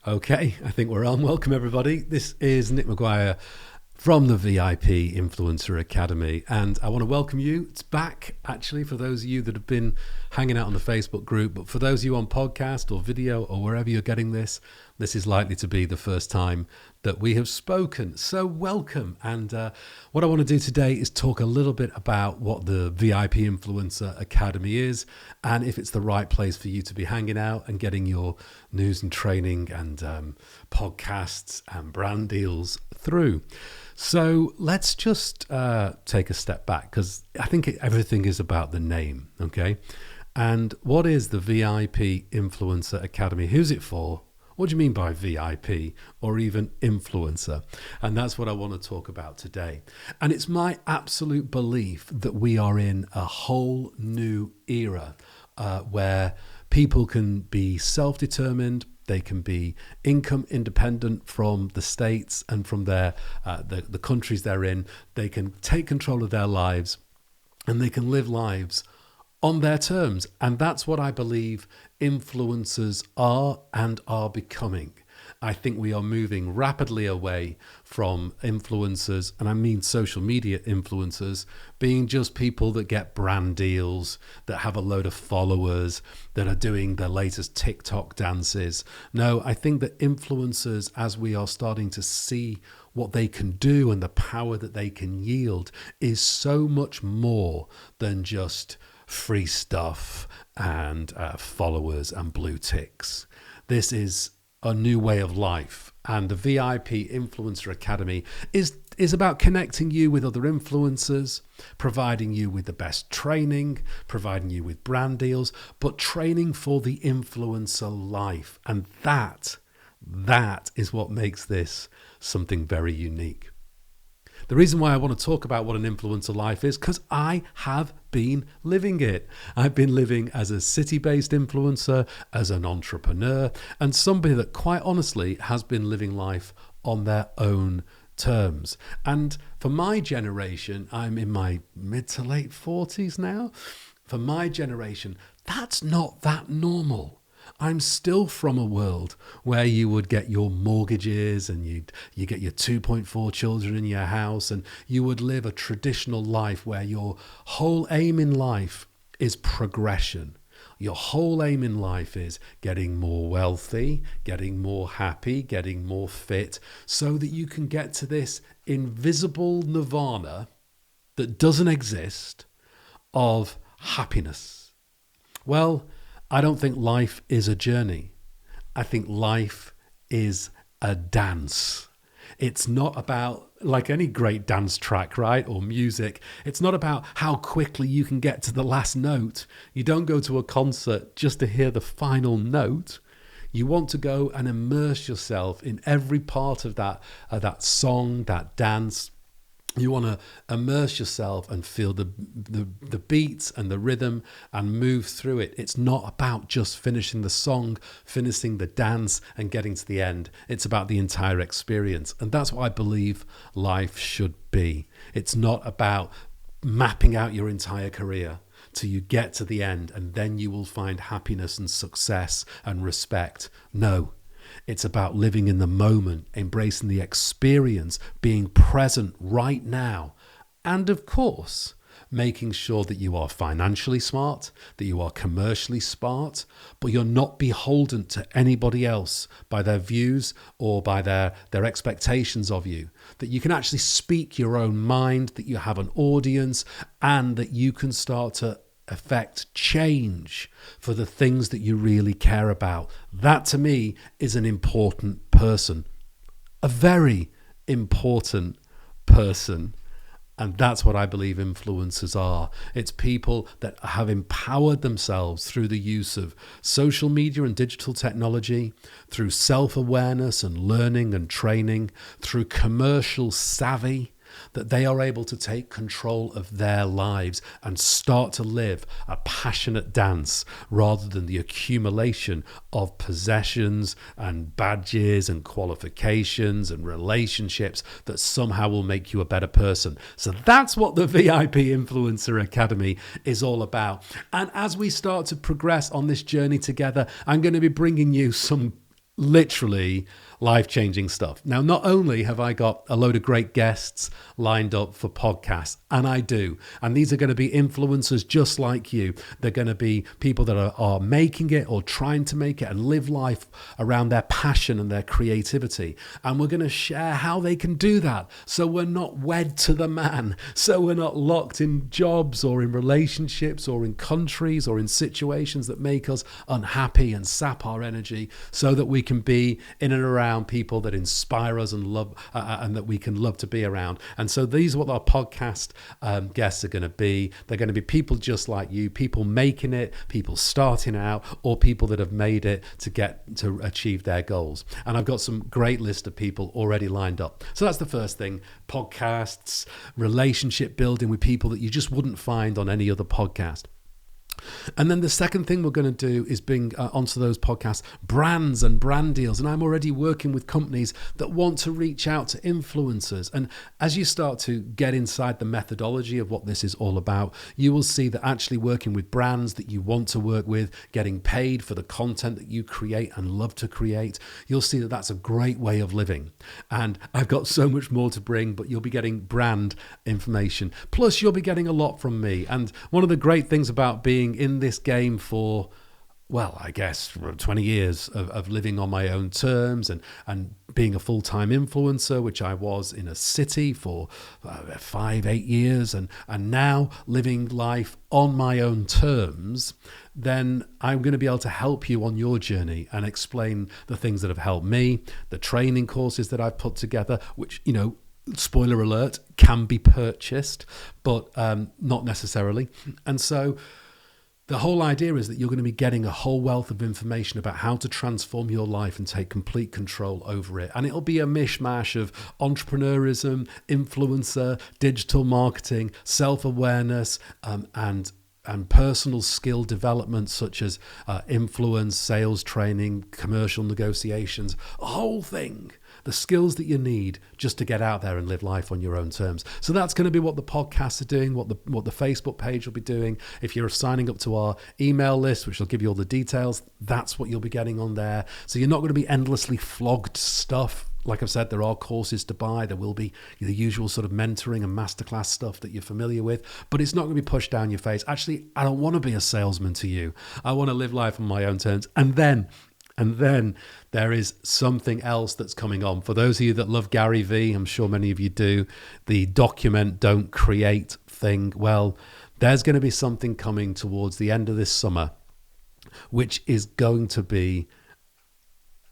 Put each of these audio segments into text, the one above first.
Okay, I think we're on. Welcome, everybody. This is Nick Maguire from the VIP Influencer Academy, and I want to welcome you. It's back, actually, for those of you that have been hanging out on the Facebook group, but for those of you on podcast or video or wherever you're getting this, this is likely to be the first time that we have spoken. So welcome. And what I want to do today is talk a little bit about what the VIP Influencer Academy is and if it's the right place for you to be hanging out and getting your news and training and podcasts and brand deals through. So let's just take a step back, because I think everything is about the name, okay? And what is the VIP Influencer Academy? Who's it for? What do you mean by VIP or even influencer? And that's what I want to talk about today. And it's my absolute belief that we are in a whole new era where people can be self-determined. They can be income independent from the states and from the countries they're in. They can take control of their lives and they can live lives on their terms. And that's what I believe influencers are and are becoming. I think we are moving rapidly away from influencers, and I mean social media influencers, being just people that get brand deals, that have a load of followers, that are doing their latest TikTok dances. No, I think that influencers, as we are starting to see what they can do and the power that they can yield, is so much more than just free stuff and followers and blue ticks. This is a new way of life, and the VIP Influencer Academy is about connecting you with other influencers, providing you with the best training, providing you with brand deals, but training for the influencer life. And that is what makes this something very unique. The reason why I want to talk about what an influencer life is, because I have been living it. I've been living as a city-based influencer, as an entrepreneur, and somebody that quite honestly has been living life on their own terms. And for my generation, I'm in my mid to late 40s now. For my generation, that's not that normal. I'm still from a world where you would get your mortgages and you get your 2.4 children in your house, and you would live a traditional life where your whole aim in life is progression. Your whole aim in life is getting more wealthy, getting more happy, getting more fit, so that you can get to this invisible nirvana that doesn't exist of happiness. Well, I don't think life is a journey. I think life is a dance. It's not about, like any great dance track, right? Or music. It's not about how quickly you can get to the last note. You don't go to a concert just to hear the final note. You want to go and immerse yourself in every part of that song, that dance. You want to immerse yourself and feel the beats and the rhythm and move through it. It's not about just finishing the song, finishing the dance and getting to the end. It's about the entire experience. And that's what I believe life should be. It's not about mapping out your entire career till you get to the end and then you will find happiness and success and respect. No. It's about living in the moment, embracing the experience, being present right now. And of course, making sure that you are financially smart, that you are commercially smart, but you're not beholden to anybody else by their views or by their expectations of you. That you can actually speak your own mind, that you have an audience, and that you can start to affect change for the things that you really care about. That to me is an important person, a very important person. And that's what I believe influencers are. It's people that have empowered themselves through the use of social media and digital technology, through self-awareness and learning and training, through commercial savvy, that they are able to take control of their lives and start to live a passionate dance rather than the accumulation of possessions and badges and qualifications and relationships that somehow will make you a better person. So that's what the VIP Influencer Academy is all about. And as we start to progress on this journey together, I'm going to be bringing you some literally life-changing stuff. Now, not only have I got a load of great guests lined up for podcasts, and I do, and these are going to be influencers just like you. They're going to be people that are making it or trying to make it and live life around their passion and their creativity. And we're going to share how they can do that, so we're not wed to the man, so we're not locked in jobs or in relationships or in countries or in situations that make us unhappy and sap our energy, so that we can be in and around people that inspire us and love, and that we can love to be around. And so these are what our podcast guests are going to be. They're going to be people just like you, people making it, people starting out, or people that have made it to achieve their goals. And I've got some great list of people already lined up. So that's the first thing: podcasts, relationship building with people that you just wouldn't find on any other podcast. And then the second thing we're going to do is bring onto those podcasts brands and brand deals. And I'm already working with companies that want to reach out to influencers. And as you start to get inside the methodology of what this is all about, you will see that actually working with brands that you want to work with, getting paid for the content that you create and love to create, you'll see that that's a great way of living. And I've got so much more to bring, but you'll be getting brand information. Plus, you'll be getting a lot from me. And one of the great things about being in this game for, well, I guess 20 years of living on my own terms and being a full-time influencer, which I was in a city for 5-8 years, and now living life on my own terms, then I'm going to be able to help you on your journey and explain the things that have helped me, the training courses that I've put together, which, spoiler alert, can be purchased, but not necessarily. And so the whole idea is that you're going to be getting a whole wealth of information about how to transform your life and take complete control over it. And it'll be a mishmash of entrepreneurism, influencer, digital marketing, self-awareness, and personal skill development, such as influence, sales training, commercial negotiations, a whole thing. The skills that you need just to get out there and live life on your own terms. So that's going to be what the podcasts are doing, what the Facebook page will be doing. If you're signing up to our email list, which will give you all the details, that's what you'll be getting on there. So you're not going to be endlessly flogged stuff. Like I've said, there are courses to buy. There will be the usual sort of mentoring and masterclass stuff that you're familiar with, but it's not going to be pushed down your face. Actually, I don't want to be a salesman to you. I want to live life on my own terms. And then there is something else that's coming on. For those of you that love Gary Vee, I'm sure many of you do, the document, don't create thing. Well, there's going to be something coming towards the end of this summer, which is going to be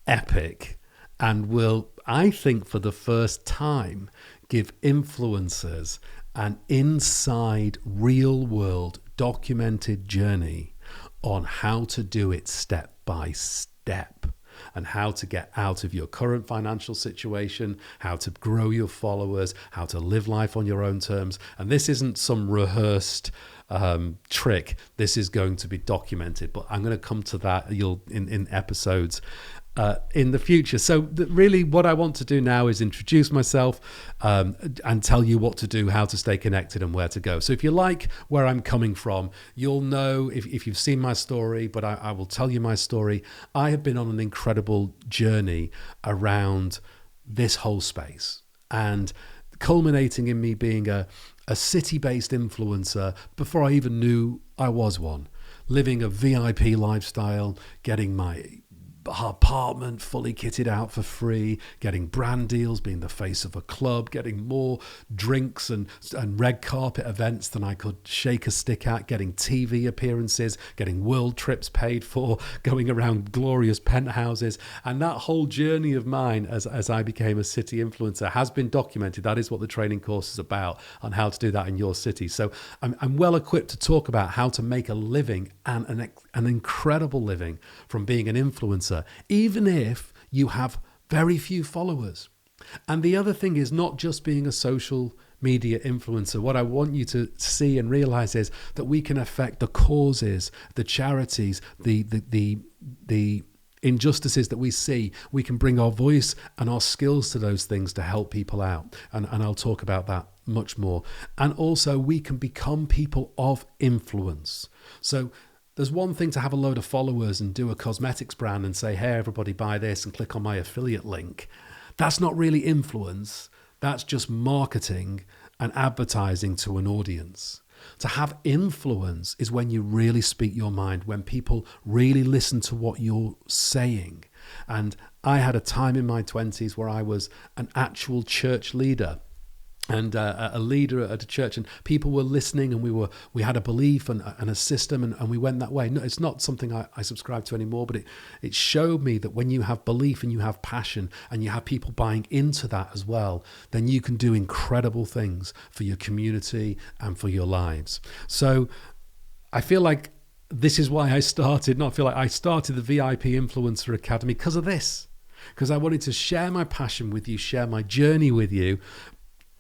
epic and will, I think, for the first time, give influencers an inside real world documented journey on how to do it step by step, and how to get out of your current financial situation, how to grow your followers, how to live life on your own terms. And this isn't some rehearsed trick. This is going to be documented, but I'm going to come to that in episodes in the future. So really what I want to do now is introduce myself and tell you what to do, how to stay connected and where to go. So if you like where I'm coming from, you'll know if you've seen my story, but I will tell you my story. I have been on an incredible journey around this whole space, and culminating in me being a city-based influencer before I even knew I was one, living a VIP lifestyle, getting my apartment fully kitted out for free, getting brand deals, being the face of a club, getting more drinks and red carpet events than I could shake a stick at, getting TV appearances, getting world trips paid for, going around glorious penthouses. And that whole journey of mine as I became a city influencer has been documented. That is what the training course is about, on how to do that in your city. So I'm well equipped to talk about how to make a living, and an incredible living, from being an influencer, even if you have very few followers. And the other thing is not just being a social media influencer. What I want you to see and realize is that we can affect the causes, the charities, the injustices that we see. We can bring our voice and our skills to those things to help people out. And I'll talk about that much more. And also we can become people of influence. So There's one thing to have a load of followers and do a cosmetics brand and say, hey, everybody buy this and click on my affiliate link. That's not really influence. That's just marketing and advertising to an audience. To have influence is when you really speak your mind, when people really listen to what you're saying. And I had a time in my 20s where I was an actual church leader and a leader at a church, and people were listening, and we had a belief and a system, and we went that way. No, it's not something I subscribe to anymore, but it showed me that when you have belief and you have passion and you have people buying into that as well, then you can do incredible things for your community and for your lives. So I feel like this is why I started the VIP Influencer Academy because of this, because I wanted to share my passion with you, share my journey with you,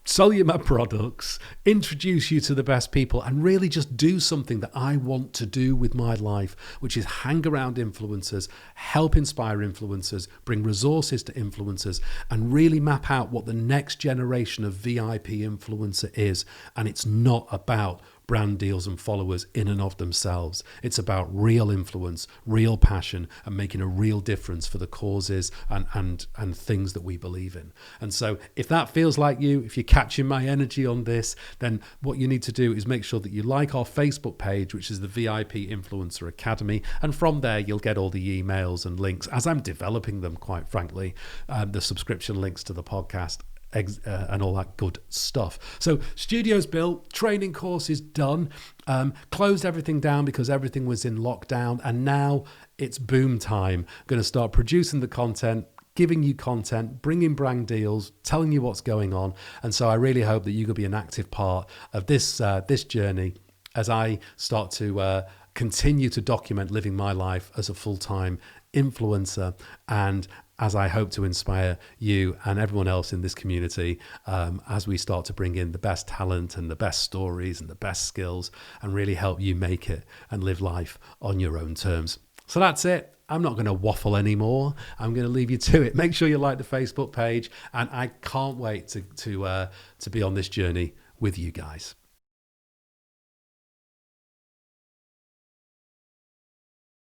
sell you my products, introduce you to the best people, and really just do something that I want to do with my life, which is hang around influencers, help inspire influencers, bring resources to influencers, and really map out what the next generation of VIP influencer is. And it's not about brand deals and followers in and of themselves. It's about real influence, real passion, and making a real difference for the causes and things that we believe in. And so if that feels like you, if you're catching my energy on this, then what you need to do is make sure that you like our Facebook page, which is the VIP Influencer Academy. And from there, you'll get all the emails and links as I'm developing them, quite frankly, the subscription links to the podcast, and all that good stuff. So studio's built, training course is done, closed everything down because everything was in lockdown, and now it's boom time. I'm going to start producing the content, giving you content, bringing brand deals, telling you what's going on. And so I really hope that you can be an active part of this journey as I start to continue to document living my life as a full-time influencer, and as I hope to inspire you and everyone else in this community as we start to bring in the best talent and the best stories and the best skills and really help you make it and live life on your own terms. So that's it. I'm not going to waffle anymore. I'm going to leave you to it. Make sure you like the Facebook page, and I can't wait to be on this journey with you guys.